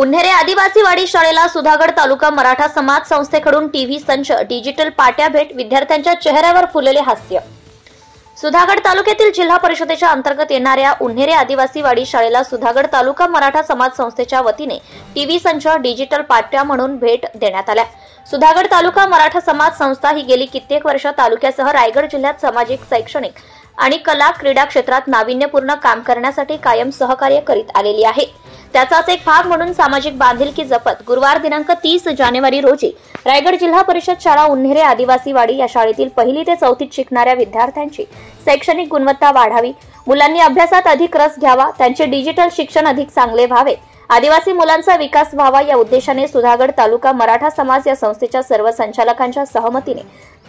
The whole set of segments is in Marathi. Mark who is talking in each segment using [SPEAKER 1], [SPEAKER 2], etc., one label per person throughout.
[SPEAKER 1] उन्हेरे आदिवासीवाडी शाळेला सुधागड तालुका मराठा समाज संस्थेकडून टीव्ही संच, डिजिटल पाट्या भेट, विद्यार्थ्यांच्या चेहऱ्यावर फुललेले हास्य। सुधागड तालुक्यातील जिल्हा परिषदेच्या अंतर्गत येणाऱ्या उन्हेरे आदिवासीवाडी शाळेला सुधागड तालुका मराठा समाज संस्थेच्या वतीने टीव्ही संच, डिजिटल पाट्या म्हणून भेट देण्यात आल्या। सुधागड तालुका मराठा समाज संस्था ही गेली कित्येक वर्ष तालुक्यासह रायगड जिल्ह्यात सामाजिक, शैक्षणिक आणि कला क्रीडा क्षेत्रात नाविन्यपूर्ण काम करण्यासाठी कायम सहकार्य करीत आलेली आहे। त्याचाच एक भाग म्हणून सामाजिक बांधिलकी जपत गुरुवार दिनांक 30 जानेवारी रोजी रायगड जिल्हा परिषद शाळा उन्हेरे आदिवासीवाडी या शाळेतील 1ली ते 4थीत शिकणाऱ्या विद्यार्थ्यांची शैक्षणिक गुणवत्ता वाढावी, मुलांनी अभ्यासात अधिक रस घ्यावा, त्यांचे डिजिटल शिक्षण अधिक चांगले व्हावे, आदिवासी मुलांचा विकास व्हावा या उद्देशाने सुधागड तालुका मराठा समाज या संस्थेच्या सर्व संचालकांच्या सहमतीने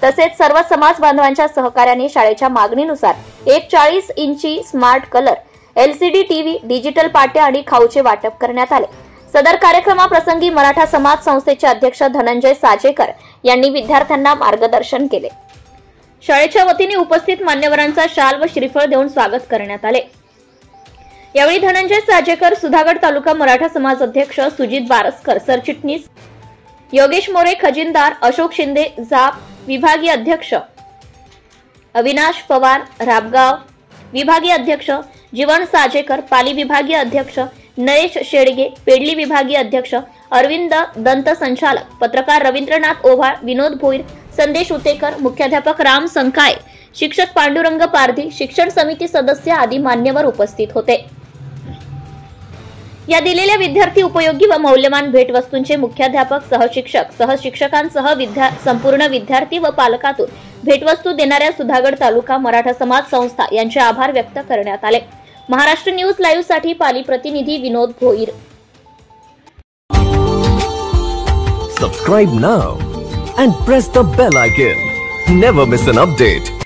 [SPEAKER 1] तसेच सर्व समाज बांधवांच्या सहकार्याने शाळेच्या मागणीनुसार एक 40 इंची smart colour LCD TV, digital पाट्या आणि खाऊचे वाटप करण्यात आले। सदर कार्यक्रमाप्रसंगी मराठा समाज संस्थेचे अध्यक्ष धनंजय साजेकर यांनी विद्यार्थ्यांना मार्गदर्शन केले। शाळेच्या वतीने उपस्थित मान्यवरांचा शाल व श्रीफळ देऊन स्वागत करण्यात आले। यावेळी धनंजय साजेकर, सुधागड तालुका मराठा समाज अध्यक्ष सुजित बारसकर, सरचिटणीस योगेश मोरे, खजिनदार अशोक शिंदे, जाप विभागीय अध्यक्ष अविनाश पवार, राबगाव विभागीय अध्यक्ष जीवन साजेकर, पाली विभागीय अध्यक्ष नरेश शेडगे, पेडली विभागीय अध्यक्ष अरविंद दंत, संचालक पत्रकार रवींद्रनाथ ओव्हाळ, विनोद भोईर, संदेश उतेकर, मुख्याध्यापक राम संकाय, शिक्षक पांडुरंग पारधी, शिक्षण समिती सदस्य आदी मान्यवर उपस्थित होते। या दिलेल्या विद्यार्थी उपयोगी व मौल्यवान भेटवस्तूंचे मुख्याध्यापक, सहशिक्षक, सहशिक्षकांसह संपूर्ण विद्यार्थी व पालकातून भेटवस्तू देणाऱ्या सुधागड तालुका मराठा समाज संस्था यांचे आभार व्यक्त करण्यात आले। महाराष्ट्र न्यूज लाईव्ह साठी पाली प्रतिनिधी विनोद Bhoir.
[SPEAKER 2] Subscribe now and press the bell icon. Never miss an update.